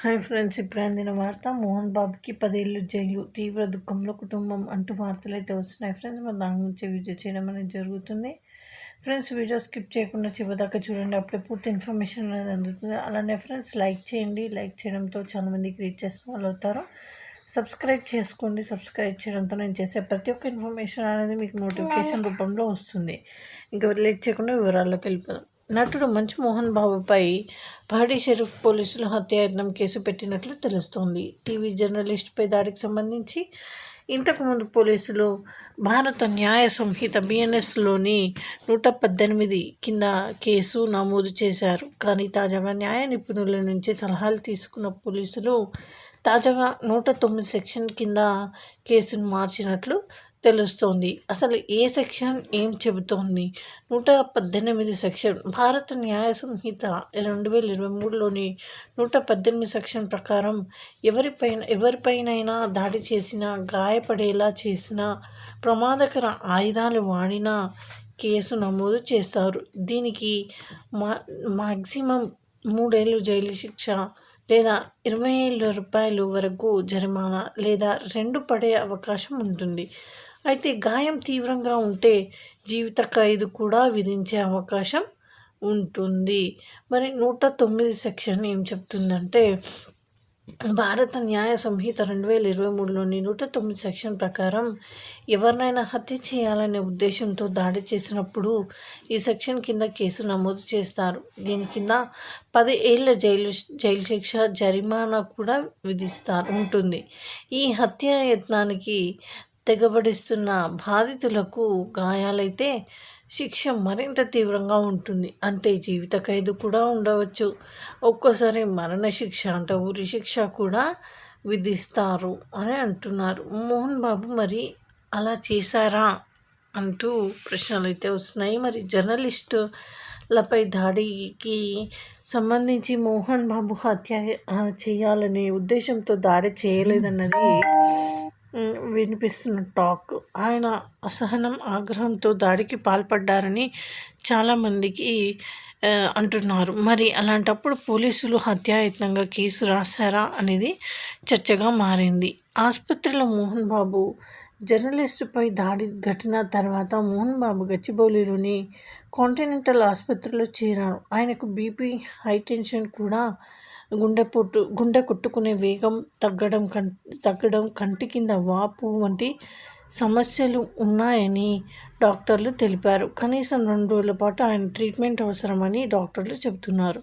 Hi friends, ఇప్పుడు అందిన వార్త మోహన్ బాబుకి 10 ఏళ్ళు జైలు, తీవ్ర దుఃఖంలో కుటుంబం అంటూ వార్తలు అయితే వస్తున్నాయి ఫ్రెండ్స్. మరి దాని గురించి వీడియో చేయడం అనేది జరుగుతుంది ఫ్రెండ్స్. వీడియో స్కిప్ చేయకుండా చివరిదాకా చూడండి, అప్పుడే పూర్తి ఇన్ఫర్మేషన్ అనేది అందుతుంది. అలానే ఫ్రెండ్స్ లైక్ చేయండి, లైక్ చేయడంతో చాలామందికి రీచ్ చేసిన వాళ్ళు అవుతారు. సబ్స్క్రైబ్ చేసుకోండి, సబ్స్క్రైబ్ చేయడంతో నేను చేసే ప్రతి ఒక్క ఇన్ఫర్మేషన్ అనేది మీకు నోటిఫికేషన్ రూపంలో వస్తుంది. ఇంకా లేట్ చేయకుండా వివరాల్లోకి వెళ్ళిపోదాం. నటుడు మంచు మోహన్ బాబుపై పహాడీ షరీఫ్ పోలీసులు హత్యాయత్నం కేసు పెట్టినట్లు తెలుస్తోంది. టీవీ జర్నలిస్టుపై దాడికి సంబంధించి ఇంతకుముందు పోలీసులు భారత న్యాయ సంహిత బిఎన్ఎస్లోని 118 కింద కేసు నమోదు చేశారు. కానీ తాజాగా న్యాయ నిపుణుల నుంచి సలహాలు తీసుకున్న పోలీసులు తాజాగా 109 సెక్షన్ కింద కేసును మార్చినట్లు తెలుస్తోంది. అసలు ఏ సెక్షన్ ఏం చెబుతోంది? 118 సెక్షన్ భారత న్యాయ సంహిత 2023లోని 118 సెక్షన్ ప్రకారం ఎవరిపైనైనా దాడి చేసినా, గాయపడేలా చేసినా, ప్రమాదకర ఆయుధాలు వాడినా కేసు నమోదు చేస్తారు. దీనికి మాక్సిమం 3 ఏళ్ళు జైలు శిక్ష లేదా 20,000 రూపాయలు వరకు జరిమానా లేదా 2 పడే అవకాశం ఉంటుంది. అయితే గాయం తీవ్రంగా ఉంటే జీవిత ఖైదు కూడా విధించే అవకాశం ఉంటుంది. మరి 109 సెక్షన్ ఏం చెప్తుందంటే, భారత న్యాయ సంహిత 2023లోని 109 సెక్షన్ ప్రకారం ఎవరినైనా హత్య చేయాలనే ఉద్దేశంతో దాడి చేసినప్పుడు ఈ సెక్షన్ కింద కేసు నమోదు చేస్తారు. దీని కింద 10 ఏళ్ల జైలు శిక్ష, జరిమానా కూడా ఉంటుంది. ఈ హత్యాయత్నానికి తెగబడిస్తున్న బాధితులకు గాయాలైతే శిక్ష మరింత తీవ్రంగా ఉంటుంది. అంటే జీవిత ఖైదు కూడా ఉండవచ్చు. ఒక్కోసారి మరణశిక్ష అంటే ఉరి శిక్ష కూడా విధిస్తారు అని అంటున్నారు. మోహన్ బాబు మరి అలా చేశారా అంటూ ప్రశ్నలు అయితే వస్తున్నాయి. మరి జర్నలిస్టులపై దాడికి సంబంధించి మోహన్ బాబు హత్య చేయాలనే ఉద్దేశంతో దాడి చేయలేదన్నది వినిపిస్తున్న టాక్. ఆయన అసహనం, ఆగ్రహంతో దాడికి పాల్పడ్డారని చాలామందికి అంటున్నారు. మరి అలాంటప్పుడు పోలీసులు హత్యాయత్నంగా కేసు రాశారా అనేది చర్చగా మారింది. ఆసుపత్రిలో మోహన్ బాబు జర్నలిస్టుపై దాడి ఘటన తర్వాత మోహన్ బాబు గచ్చిబౌలిలోని కాంటినెంటల్ ఆసుపత్రిలో చేరారు. ఆయనకు బీపీ, హైటెన్షన్ కూడా, గుండె కొట్టుకునే వేగం తగ్గడం, కంటి కింద వాపు వంటి సమస్యలు ఉన్నాయని డాక్టర్లు తెలిపారు. కనీసం 2 రోజుల పాటు ఆయన ట్రీట్మెంట్ అవసరమని డాక్టర్లు చెబుతున్నారు.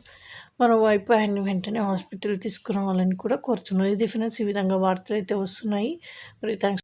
మరోవైపు ఆయన్ని వెంటనే హాస్పిటల్ తీసుకురావాలని కూడా కోరుతున్నారు. ఇది ఫ్రెండ్స్, ఈ విధంగా వార్తలు అయితే వస్తున్నాయి. మరి థ్యాంక్స్.